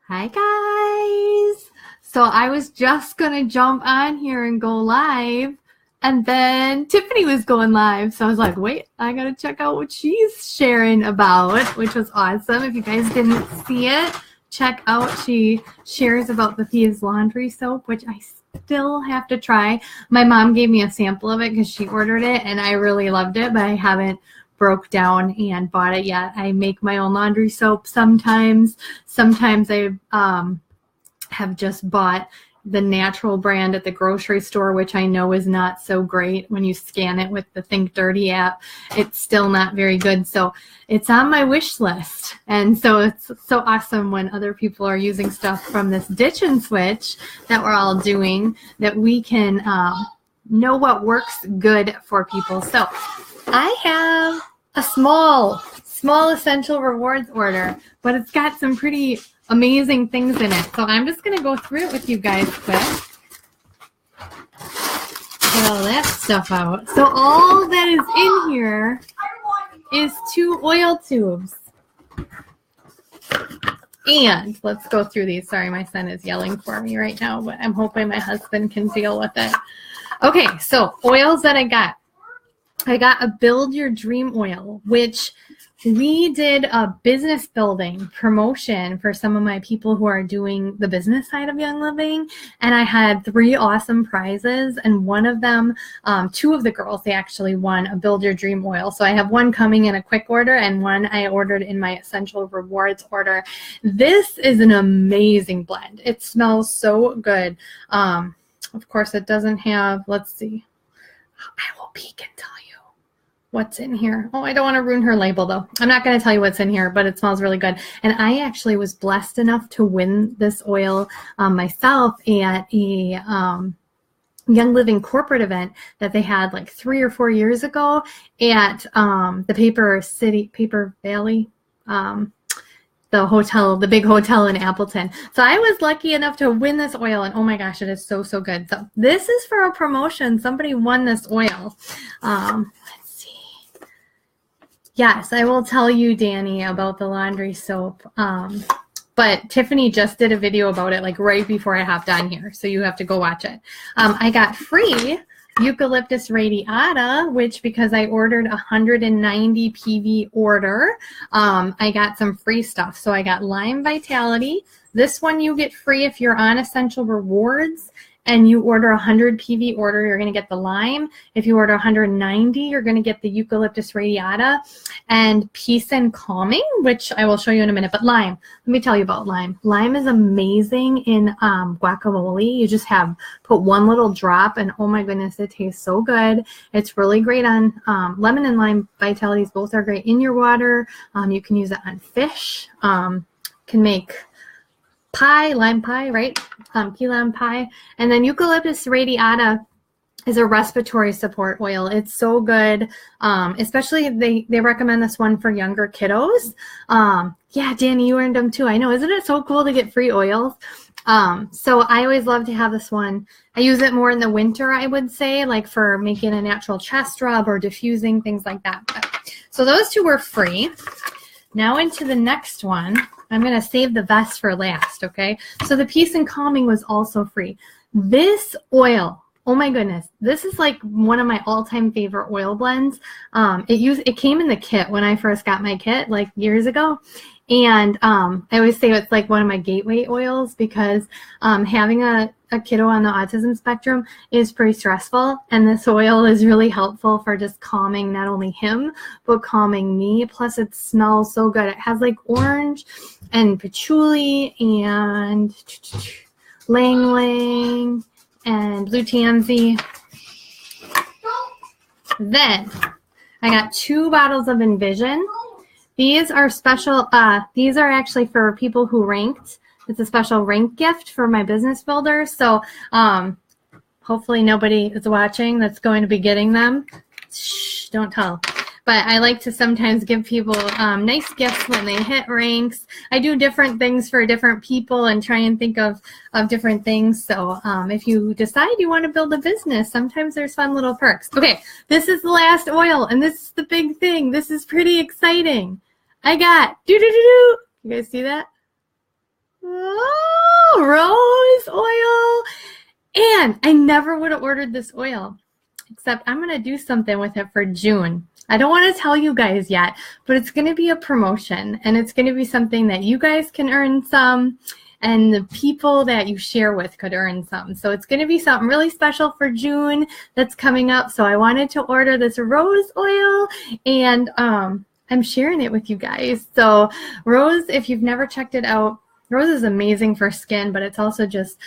Hi guys! So I was just gonna jump on here and go live, and then Tiffany was going live. So I was like, wait, I gotta check out what she's sharing about, which was awesome. If you guys didn't see it, check out. She shares about the Thieves laundry soap, which I still have to try. My mom gave me a sample of it because she ordered it, and I really loved it, but I haven't broke down and bought it yet. I make my own laundry soap sometimes. Sometimes I have just bought the natural brand at the grocery store, which I know is not so great. When you scan it with the Think Dirty app, it's still not very good. So it's on my wish list. And so it's so awesome when other people are using stuff from this ditch and switch that we're all doing, that we can know what works good for people. So I have a small essential rewards order, but it's got some pretty amazing things in it. So I'm just going to go through it with you guys quick. Get all that stuff out. So all that is in here is 2 oil tubes. And let's go through these. Sorry, my son is yelling for me right now, but I'm hoping my husband can deal with it. Okay, so oils that I got. I got a Build Your Dream oil, which we did a business building promotion for some of my people who are doing the business side of Young Living. And I had 3 awesome prizes. And one of them, 2 of the girls, they actually won a Build Your Dream oil. So I have one coming in a quick order and one I ordered in my Essential Rewards order. This is an amazing blend. It smells so good. Of course, it doesn't have, let's see. I will peek and tell you what's in here. Oh, I don't want to ruin her label though. I'm not going to tell you what's in here, but it smells really good. And I actually was blessed enough to win this oil myself at a Young Living corporate event that they had like 3 or 4 years ago at the Paper Valley, the hotel, the big hotel in Appleton. So I was lucky enough to win this oil, and oh my gosh, it is so good. So this is for a promotion. Somebody won this oil. Let's see. Yes, I will tell you, Danny, about the laundry soap. But Tiffany just did a video about it like right before I hopped on here. So you have to go watch it. I got free Eucalyptus radiata, which because I ordered 190 PV order, I got some free stuff. So I got Lime Vitality. This one you get free if you're on Essential Rewards and you order 100 PV order, you're going to get the lime. If you order 190, you're going to get the Eucalyptus radiata and Peace and Calming, which I will show you in a minute. But lime, let me tell you about lime. Lime is amazing in guacamole. You just put 1 little drop and oh my goodness, it tastes so good. It's really great on lemon and lime vitalities. Both are great in your water. You can use it on fish. Can make pie, lime pie, right? Key lime pie. And then Eucalyptus radiata is a respiratory support oil. It's so good. Especially they recommend this one for younger kiddos. Yeah, Danny, you earned them too. I know. Isn't it so cool to get free oils? So I always love to have this one. I use it more in the winter, I would say, like for making a natural chest rub or diffusing, things like that. So those 2 were free. Now into the next one. I'm going to save the vest for last, okay? So the Peace and Calming was also free. This oil, oh my goodness, this is like one of my all-time favorite oil blends. It came in the kit when I first got my kit like years ago. And I always say it's like one of my gateway oils because having a kiddo on the autism spectrum is pretty stressful. And this oil is really helpful for just calming not only him, but calming me. Plus it smells so good. It has like orange and patchouli and lang lang and blue tansy. Then I got 2 bottles of Envision. These are special. These are actually for people who ranked. It's a special rank gift for my business builder. So hopefully nobody is watching that's going to be getting them. Shh, don't tell. But I like to sometimes give people nice gifts when they hit ranks. I do different things for different people and try and think of different things. So if you decide you want to build a business, sometimes there's fun little perks. Okay, this is the last oil, and this is the big thing. This is pretty exciting. I got, you guys see that? Oh, rose oil. And I never would have ordered this oil, except I'm going to do something with it for June. I don't want to tell you guys yet, but it's going to be a promotion, and it's going to be something that you guys can earn some, and the people that you share with could earn some. So it's going to be something really special for June that's coming up. So I wanted to order this rose oil, and I'm sharing it with you guys. So rose, if you've never checked it out, rose is amazing for skin, but it's also just,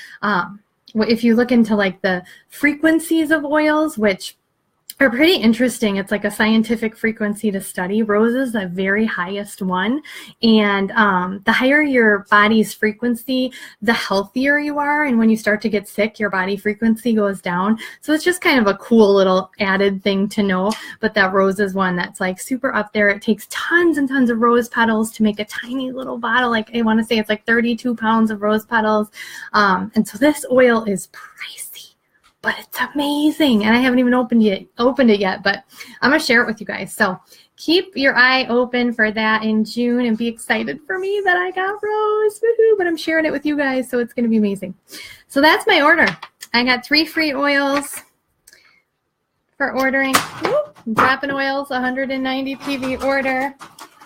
if you look into like the frequencies of oils, which are pretty interesting. It's like a scientific frequency to study. Rose is the very highest one. And the higher your body's frequency, the healthier you are. And when you start to get sick, your body frequency goes down. So it's just kind of a cool little added thing to know. But that rose is one that's like super up there. It takes tons and tons of rose petals to make a tiny little bottle. Like I want to say it's like 32 pounds of rose petals. And so this oil is pricey, but it's amazing, and I haven't even opened it yet, but I'm going to share it with you guys. So keep your eye open for that in June, and be excited for me that I got rose. Woohoo, but I'm sharing it with you guys, so it's going to be amazing. So that's my order. I got 3 free oils for ordering. Dropping Oils, 190 PV order.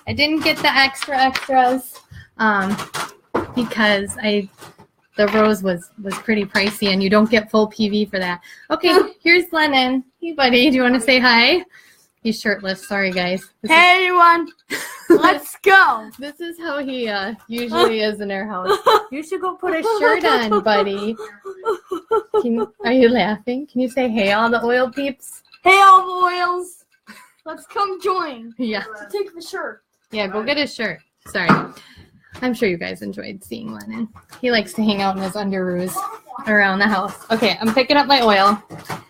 I didn't get the extras because the rose was pretty pricey, and you don't get full PV for that. Okay, here's Lennon. Hey, buddy. Do you want to say hi? He's shirtless. Sorry, guys. Hey, everyone. Let's go. This is how he usually is in our house. You should go put a shirt on, buddy. Are you laughing? Can you say hey, all the oil peeps? Hey, all the oils. Let's come join. Yeah. Take the shirt. Yeah, go get his shirt. Sorry. I'm sure you guys enjoyed seeing Lennon. He likes to hang out in his underoos around the house. Okay, I'm picking up my oil.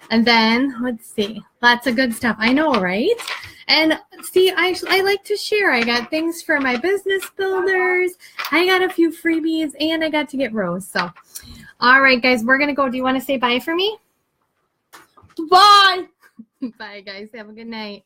And then, let's see. Lots of good stuff. I know, right? And see, I like to share. I got things for my business builders. I got a few freebies, and I got to get rose. So, all right, guys, we're going to go. Do you want to say bye for me? Bye. Bye, guys. Have a good night.